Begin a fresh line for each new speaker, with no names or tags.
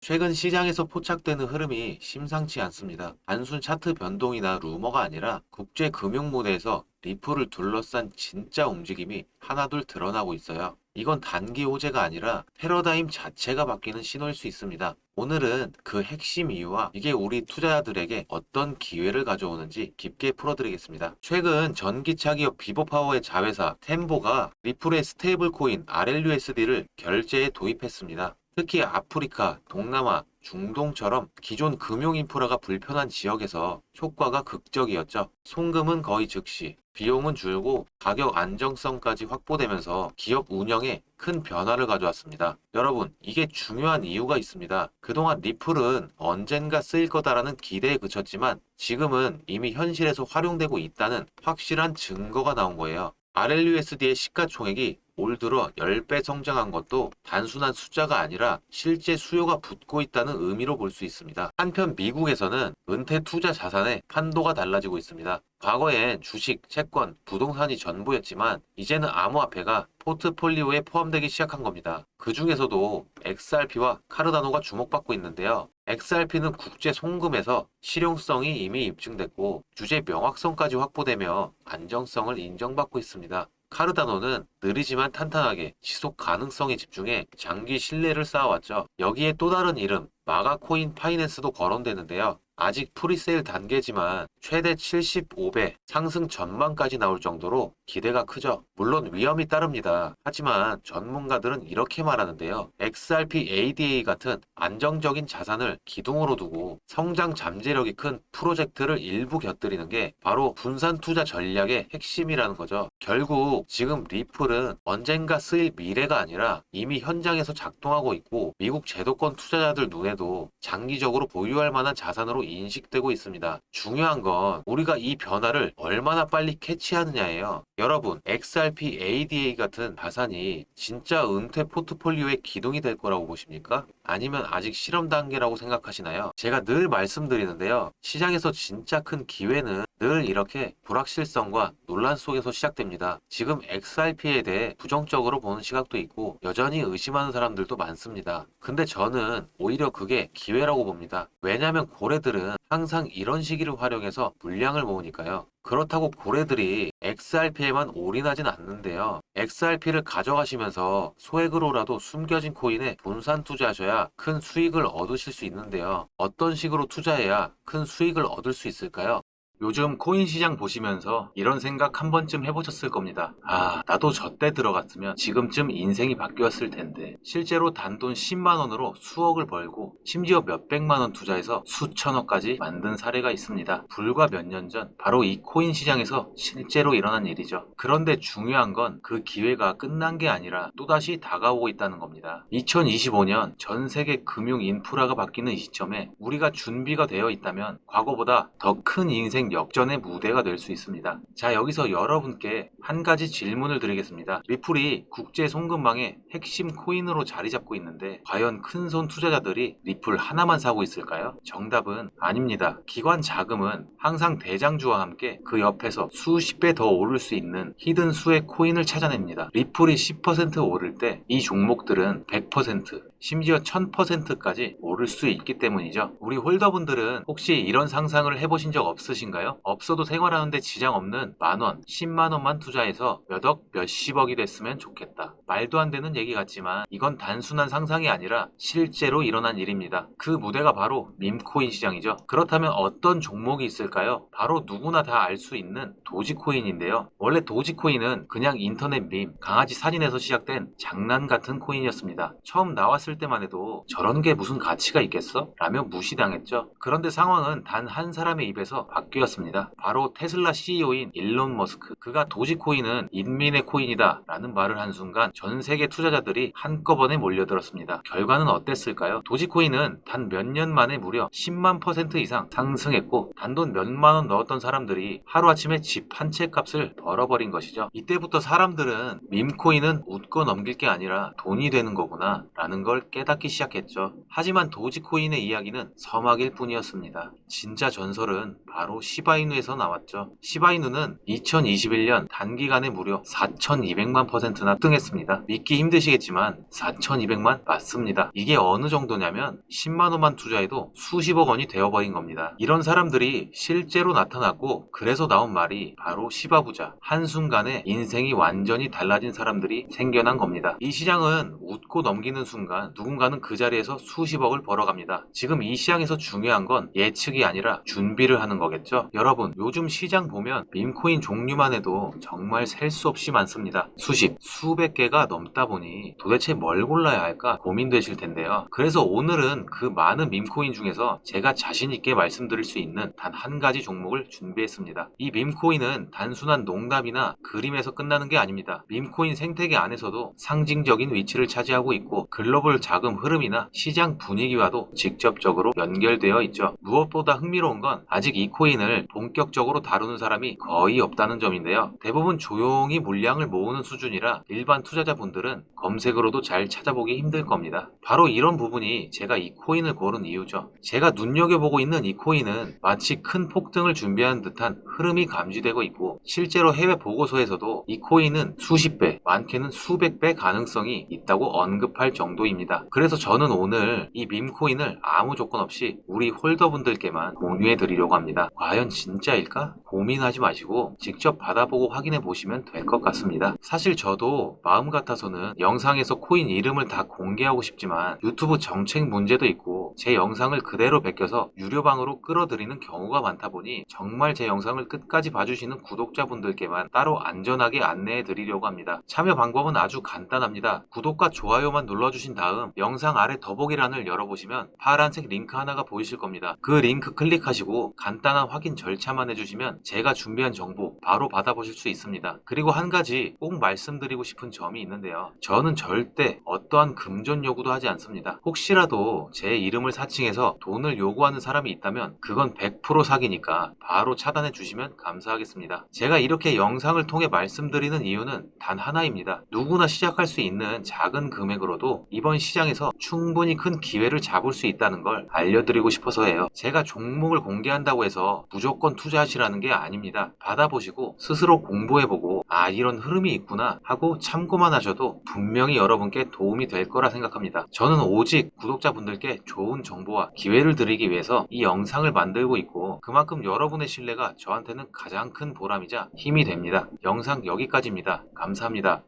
최근 시장에서 포착되는 흐름이 심상치 않습니다. 단순 차트 변동이나 루머가 아니라 국제 금융 무대에서 리플을 둘러싼 진짜 움직임이 하나둘 드러나고 있어요. 이건 단기 호재가 아니라 패러다임 자체가 바뀌는 신호일 수 있습니다. 오늘은 그 핵심 이유와 이게 우리 투자자들에게 어떤 기회를 가져오는지 깊게 풀어드리겠습니다. 최근 전기차 기업 비보파워의 자회사 템보가 리플의 스테이블 코인 RLUSD를 결제에 도입했습니다. 특히 아프리카, 동남아, 중동처럼 기존 금융 인프라가 불편한 지역에서 효과가 극적이었죠. 송금은 거의 즉시, 비용은 줄고 가격 안정성까지 확보되면서 기업 운영에 큰 변화를 가져왔습니다. 여러분, 이게 중요한 이유가 있습니다. 그동안 리플은 언젠가 쓰일 거다라는 기대에 그쳤지만 지금은 이미 현실에서 활용되고 있다는 확실한 증거가 나온 거예요. RLUSD의 시가총액이 올 들어 10배 성장한 것도 단순한 숫자가 아니라 실제 수요가 붙고 있다는 의미로 볼 수 있습니다. 한편 미국에서는 은퇴 투자 자산의 판도가 달라지고 있습니다. 과거엔 주식, 채권, 부동산이 전부였지만 이제는 암호화폐가 포트폴리오에 포함되기 시작한 겁니다. 그 중에서도 XRP와 카르다노가 주목받고 있는데요. XRP는 국제 송금에서 실용성이 이미 입증됐고 주제 명확성까지 확보되며 안정성을 인정받고 있습니다. 카르다노는 느리지만 탄탄하게 지속 가능성에 집중해 장기 신뢰를 쌓아왔죠. 여기에 또 다른 이름, 마가코인 파이낸스도 거론되는데요. 아직 프리세일 단계지만 최대 75배 상승 전망까지 나올 정도로 기대가 크죠. 물론 위험이 따릅니다. 하지만 전문가들은 이렇게 말하는데요. XRP ADA 같은 안정적인 자산을 기둥으로 두고 성장 잠재력이 큰 프로젝트를 일부 곁들이는 게 바로 분산 투자 전략의 핵심이라는 거죠. 결국 지금 리플은 언젠가 쓰일 미래가 아니라 이미 현장에서 작동하고 있고 미국 제도권 투자자들 눈에도 장기적으로 보유할 만한 자산으로 인식되고 있습니다. 중요한 건 우리가 이 변화를 얼마나 빨리 캐치하느냐예요. 여러분, XRP ADA 같은 자산이 진짜 은퇴 포트폴리오의 기둥이 될 거라고 보십니까? 아니면 아직 실험 단계라고 생각하시나요? 제가 늘 말씀드리는데요. 시장에서 진짜 큰 기회는 늘 이렇게 불확실성과 논란 속에서 시작됩니다. 지금 XRP에 대해 부정적으로 보는 시각도 있고 여전히 의심하는 사람들도 많습니다. 근데 저는 오히려 그게 기회라고 봅니다. 왜냐하면 고래들은 항상 이런 시기를 활용해서 물량을 모으니까요. 그렇다고 고래들이 XRP에만 올인하진 않는데요. XRP를 가져가시면서 소액으로라도 숨겨진 코인에 분산 투자하셔야 큰 수익을 얻으실 수 있는데요. 어떤 식으로 투자해야 큰 수익을 얻을 수 있을까요? 요즘 코인 시장 보시면서 이런 생각 한 번쯤 해보셨을 겁니다. 아, 나도 저때 들어갔으면 지금쯤 인생이 바뀌었을 텐데. 실제로 단돈 10만 원으로 수억을 벌고 심지어 몇백만 원 투자해서 수천억까지 만든 사례가 있습니다. 불과 몇 년 전 바로 이 코인 시장에서 실제로 일어난 일이죠. 그런데 중요한 건 그 기회가 끝난 게 아니라 또다시 다가오고 있다는 겁니다. 2025년 전 세계 금융 인프라가 바뀌는 이 시점에 우리가 준비가 되어 있다면 과거보다 더 큰 인생 역전의 무대가 될 수 있습니다. 자, 여기서 여러분께 한 가지 질문을 드리겠습니다. 리플이 국제 송금망의 핵심 코인으로 자리 잡고 있는데 과연 큰손 투자자들이 리플 하나만 사고 있을까요? 정답은 아닙니다. 기관 자금은 항상 대장주와 함께 그 옆에서 수십 배 더 오를 수 있는 히든 수의 코인을 찾아냅니다. 리플이 10% 오를 때 이 종목들은 100%, 심지어 1000%까지 오를 수 있기 때문이죠. 우리 홀더분들은 혹시 이런 상상을 해보신 적 없으신가요? 없어도 생활하는데 지장 없는 만원, 10만원만 투자해서 몇억, 몇십억이 됐으면 좋겠다. 말도 안 되는 얘기 같지만 이건 단순한 상상이 아니라 실제로 일어난 일입니다. 그 무대가 바로 밈코인 시장이죠. 그렇다면 어떤 종목이 있을까요? 바로 누구나 다 알 수 있는 도지코인인데요. 원래 도지코인은 그냥 인터넷 밈, 강아지 사진에서 시작된 장난 같은 코인이었습니다. 처음 나왔을 때만 해도 저런 게 무슨 가치가 있겠어? 라며 무시당했죠. 그런데 상황은 단 한 사람의 입에서 바뀌었습니다. 바로 테슬라 CEO인 일론 머스크. 그가 도지코인은 인민의 코인이다 라는 말을 한 순간 전 세계 투자자들이 한꺼번에 몰려들었습니다. 결과는 어땠을까요? 도지코인은 단 몇 년 만에 무려 10만 % 이상 상승했고 단돈 몇만 원 넣었던 사람들이 하루아침에 집 한 채 값을 벌어버린 것이죠. 이때부터 사람들은 밈코인은 웃고 넘길 게 아니라 돈이 되는 거구나 라는 걸 깨닫기 시작했죠. 하지만 도지코인의 이야기는 서막일 뿐이었습니다. 진짜 전설은 바로 시바이누에서 나왔죠. 시바이누는 2021년 단기간에 무려 4200만 %나 등했습니다. 겁니다. 믿기 힘드시겠지만 4,200만 맞습니다. 이게 어느 정도냐면 10만 원만 투자해도 수십억 원이 되어버린 겁니다. 이런 사람들이 실제로 나타났고 그래서 나온 말이 바로 시바부자, 한순간에 인생이 완전히 달라진 사람들이 생겨난 겁니다. 이 시장은 웃고 넘기는 순간 누군가는 그 자리에서 수십억을 벌어갑니다. 지금 이 시장에서 중요한 건 예측이 아니라 준비를 하는 거겠죠. 여러분, 요즘 시장 보면 밈코인 종류만 해도 정말 셀 수 없이 많습니다. 수십, 수백 개가 넘다 보니 도대체 뭘 골라야 할까 고민되실 텐데요. 그래서 오늘은 그 많은 밈코인 중에서 제가 자신 있게 말씀드릴 수 있는 단 한 가지 종목을 준비했습니다. 이 밈코인은 단순한 농담이나 그림에서 끝나는 게 아닙니다. 밈코인 생태계 안에서도 상징적인 위치를 차지하고 있고 글로벌 자금 흐름이나 시장 분위기와도 직접적으로 연결되어 있죠. 무엇보다 흥미로운 건 아직 이 코인을 본격적으로 다루는 사람이 거의 없다는 점인데요. 대부분 조용히 물량을 모으는 수준이라 일반 투자자분들은 검색으로도 잘 찾아보기 힘들 겁니다. 바로 이런 부분이 제가 이 코인을 고른 이유죠. 제가 눈여겨보고 있는 이 코인은 마치 큰 폭등을 준비하는 듯한 흐름이 감지되고 있고 실제로 해외 보고서에서도 이 코인은 수십 배, 많게는 수백 배 가능성이 있다고 언급할 정도입니다. 그래서 저는 오늘 이 밈코인을 아무 조건 없이 우리 홀더분들께만 공유해 드리려고 합니다. 과연 진짜일까? 고민하지 마시고 직접 받아보고 확인해 보시면 될 것 같습니다. 사실 저도 마음 같아서는 영상에서 코인 이름을 다 공개하고 싶지만 유튜브 정책 문제도 있고 제 영상을 그대로 베껴서 유료방으로 끌어들이는 경우가 많다 보니 정말 제 영상을 끝까지 봐주시는 구독자분들께만 따로 안전하게 안내해 드리려고 합니다. 참여 방법은 아주 간단합니다. 구독과 좋아요만 눌러주신 다음 영상 아래 더보기란을 열어보시면 파란색 링크 하나가 보이실 겁니다. 그 링크 클릭하시고 간단한 확인 절차만 해주시면 제가 준비한 정보 바로 받아보실 수 있습니다. 그리고 한 가지 꼭 말씀드리고 싶은 점이 있는데요. 저는 절대 어떠한 금전 요구도 하지 않습니다. 혹시라도 제 이름을 사칭해서 돈을 요구하는 사람이 있다면 그건 100% 사기니까 바로 차단해 주시면 감사하겠습니다. 제가 이렇게 영상을 통해 말씀드리는 이유는 단 하나입니다. 누구나 시작할 수 있는 작은 금액으로도 이번 시장에서 충분히 큰 기회를 잡을 수 있다는 걸 알려드리고 싶어서예요. 제가 종목을 공개한다고 해서 무조건 투자하시라는 게 아닙니다. 받아보시고 스스로 공부해보고 아 이런 흐름이 있구나 하고 참고만 하셔도 분명히 여러분께 도움이 될 거라 생각합니다. 저는 오직 구독자분들께 좋은 정보와 기회를 드리기 위해서 이 영상을 만들고 있고 그만큼 여러분의 신뢰가 저한테는 가장 큰 보람이자 힘이 됩니다. 영상 여기까지입니다. 감사합니다.